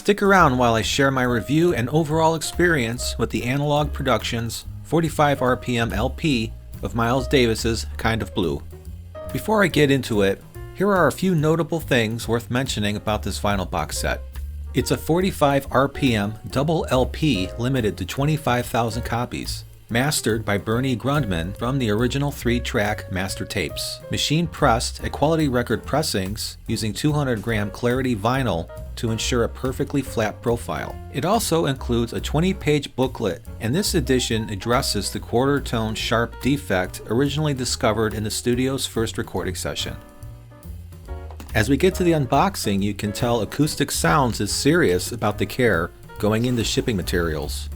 Stick around while I share my review and overall experience with the Analogue Productions 45 RPM LP of Miles Davis's Kind of Blue. Before I get into it, here are a few notable things worth mentioning about this vinyl box set. It's a 45 RPM double LP limited to 25,000 copies. Mastered by Bernie Grundman from the original 3-track master tapes. Machine pressed at Quality Record Pressings using 200 gram clarity vinyl to ensure a perfectly flat profile. It also includes a 20-page booklet, and this edition addresses the quarter tone sharp defect originally discovered in the studio's first recording session. As we get to the unboxing, you can tell Acoustic Sounds is serious about the care going into shipping materials.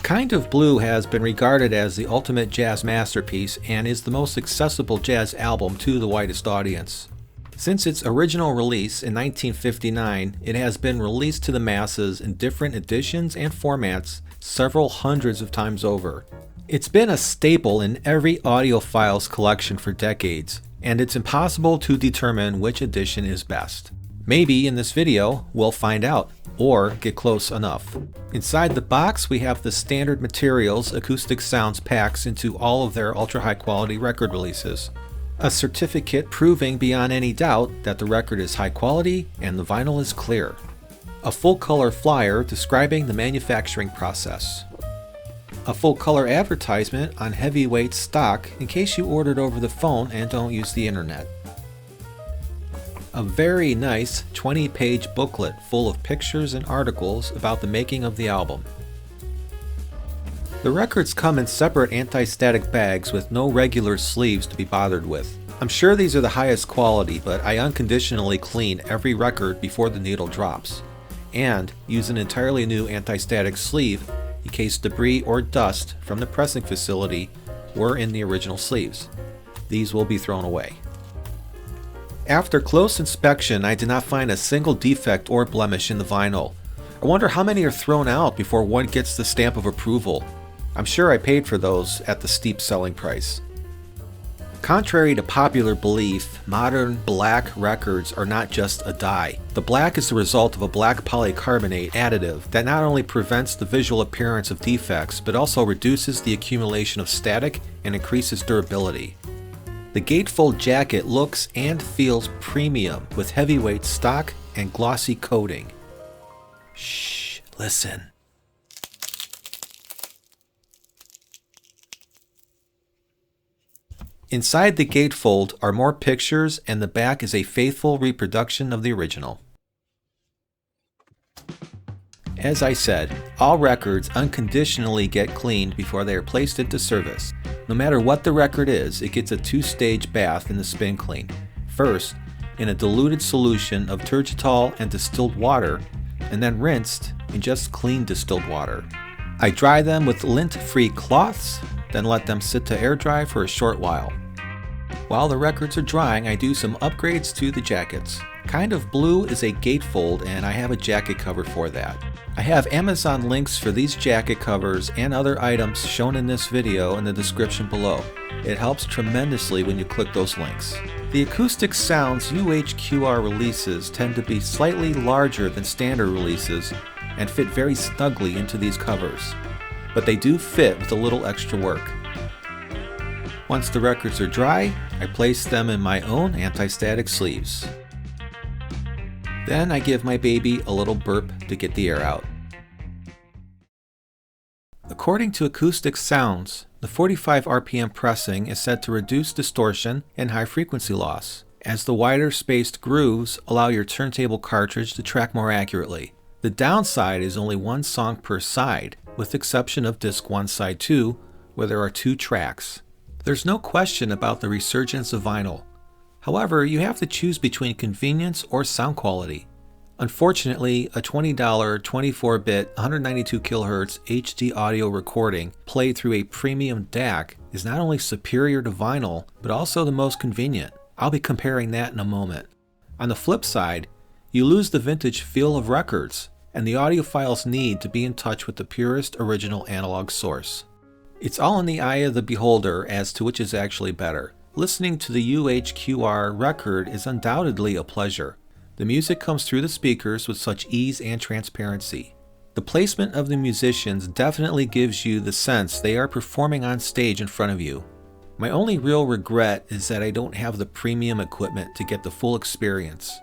Kind of Blue has been regarded as the ultimate jazz masterpiece and is the most accessible jazz album to the widest audience. Since its original release in 1959, it has been released to the masses in different editions and formats several hundreds of times over. It's been a staple in every audiophile's collection for decades, and it's impossible to determine which edition is best. Maybe in this video, we'll find out, or get close enough. Inside the box, we have the standard materials Acoustic Sounds packs into all of their ultra high quality record releases. A certificate proving beyond any doubt that the record is high quality and the vinyl is clear. A full color flyer describing the manufacturing process. A full color advertisement on heavyweight stock in case you ordered over the phone and don't use the internet. A very nice 20-page booklet full of pictures and articles about the making of the album. The records come in separate anti-static bags with no regular sleeves to be bothered with. I'm sure these are the highest quality, but I unconditionally clean every record before the needle drops, and use an entirely new anti-static sleeve in case debris or dust from the pressing facility were in the original sleeves. These will be thrown away. After close inspection, I did not find a single defect or blemish in the vinyl. I wonder how many are thrown out before one gets the stamp of approval. I'm sure I paid for those at the steep selling price. Contrary to popular belief, modern black records are not just a dye. The black is the result of a black polycarbonate additive that not only prevents the visual appearance of defects, but also reduces the accumulation of static and increases durability. The gatefold jacket looks and feels premium with heavyweight stock and glossy coating. Shh, listen. Inside the gatefold are more pictures, and the back is a faithful reproduction of the original. As I said, all records unconditionally get cleaned before they are placed into service. No matter what the record is, it gets a 2-stage bath in the spin clean. First, in a diluted solution of turgitol and distilled water, and then rinsed in just clean distilled water. I dry them with lint-free cloths, then let them sit to air dry for a short while. While the records are drying, I do some upgrades to the jackets. Kind of Blue is a gatefold, and I have a jacket cover for that. I have Amazon links for these jacket covers and other items shown in this video in the description below. It helps tremendously when you click those links. The Acoustic Sounds UHQR releases tend to be slightly larger than standard releases and fit very snugly into these covers, but they do fit with a little extra work. Once the records are dry, I place them in my own anti-static sleeves. Then I give my baby a little burp to get the air out. According to Acoustic Sounds, the 45 RPM pressing is said to reduce distortion and high frequency loss, as the wider spaced grooves allow your turntable cartridge to track more accurately. The downside is only one song per side, with exception of disc 1 side 2, where there are 2 tracks. There's no question about the resurgence of vinyl. However, you have to choose between convenience or sound quality. Unfortunately, a $20 24-bit 192 kHz HD audio recording played through a premium DAC is not only superior to vinyl, but also the most convenient. I'll be comparing that in a moment. On the flip side, you lose the vintage feel of records and the audiophile's need to be in touch with the purest original analog source. It's all in the eye of the beholder as to which is actually better. Listening to the UHQR record is undoubtedly a pleasure, The music comes through the speakers with such ease and transparency. The placement of the musicians definitely gives you the sense they are performing on stage in front of you. My only real regret is that I don't have the premium equipment to get the full experience.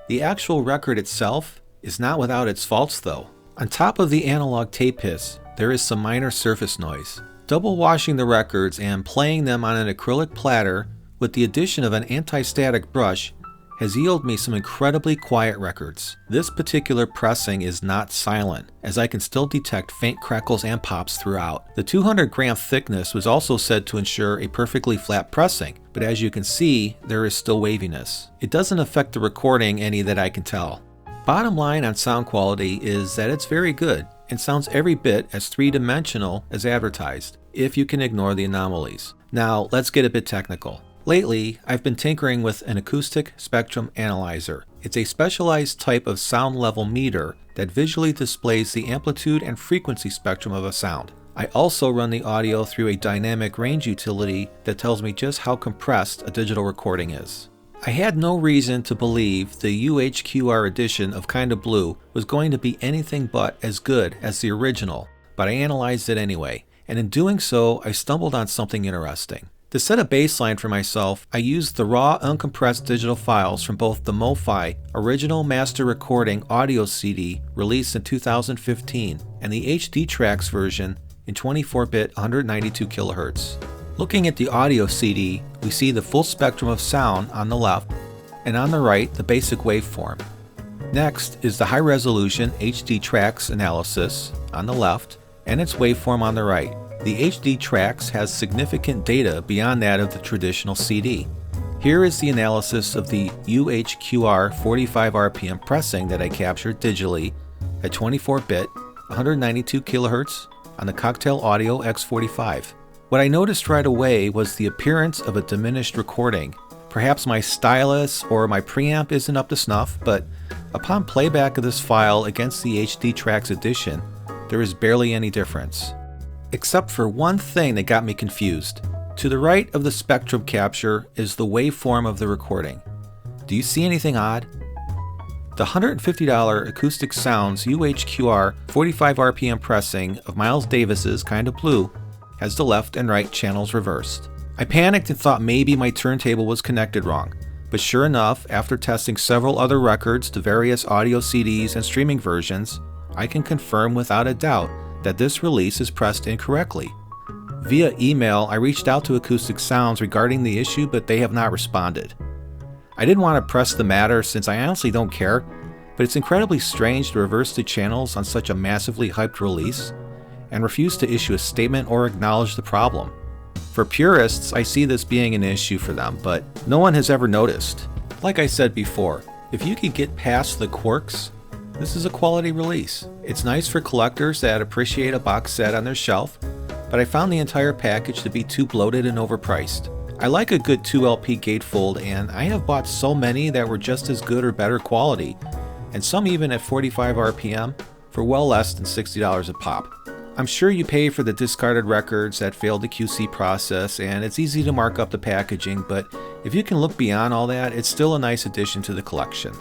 The actual record itself is not without its faults though. On top of the analog tape hiss, there is some minor surface noise. Double washing the records and playing them on an acrylic platter with the addition of an anti-static brush has yielded me some incredibly quiet records. This particular pressing is not silent, as I can still detect faint crackles and pops throughout. The 200-gram thickness was also said to ensure a perfectly flat pressing, but as you can see, there is still waviness. It doesn't affect the recording any that I can tell. Bottom line on sound quality is that it's very good and sounds every bit as three-dimensional as advertised, if you can ignore the anomalies. Now, let's get a bit technical. Lately, I've been tinkering with an acoustic spectrum analyzer. It's a specialized type of sound level meter that visually displays the amplitude and frequency spectrum of a sound. I also run the audio through a dynamic range utility that tells me just how compressed a digital recording is. I had no reason to believe the UHQR edition of Kinda Blue was going to be anything but as good as the original, but I analyzed it anyway, and in doing so, I stumbled on something interesting. To set a baseline for myself, I used the raw uncompressed digital files from both the MoFi original master recording audio CD released in 2015 and the HDtracks version in 24-bit 192 kHz. Looking at the audio CD, we see the full spectrum of sound on the left and on the right the basic waveform. Next is the high-resolution HDtracks analysis on the left and its waveform on the right. The HDtracks has significant data beyond that of the traditional CD. Here is the analysis of the UHQR 45 RPM pressing that I captured digitally at 24-bit 192 kHz on the Cocktail Audio X45. What I noticed right away was the appearance of a diminished recording. Perhaps my stylus or my preamp isn't up to snuff, but upon playback of this file against the HDtracks edition, there is barely any difference. Except for one thing that got me confused. To the right of the spectrum capture is the waveform of the recording. Do you see anything odd? The $150 Acoustic Sounds UHQR 45 RPM pressing of Miles Davis's Kinda Blue has the left and right channels reversed. I panicked and thought maybe my turntable was connected wrong, but sure enough, after testing several other records to various audio CDs and streaming versions, I can confirm without a doubt that this release is pressed incorrectly. Via email, I reached out to Acoustic Sounds regarding the issue, but they have not responded. I didn't want to press the matter since I honestly don't care, but it's incredibly strange to reverse the channels on such a massively hyped release and refuse to issue a statement or acknowledge the problem. For purists, I see this being an issue for them, but no one has ever noticed. Like I said before, if you could get past the quirks, this is a quality release. It's nice for collectors that appreciate a box set on their shelf, but I found the entire package to be too bloated and overpriced. I like a good 2LP gatefold, and I have bought so many that were just as good or better quality, and some even at 45 RPM for well less than $60 a pop. I'm sure you pay for the discarded records that failed the QC process, and it's easy to mark up the packaging, but if you can look beyond all that, it's still a nice addition to the collection.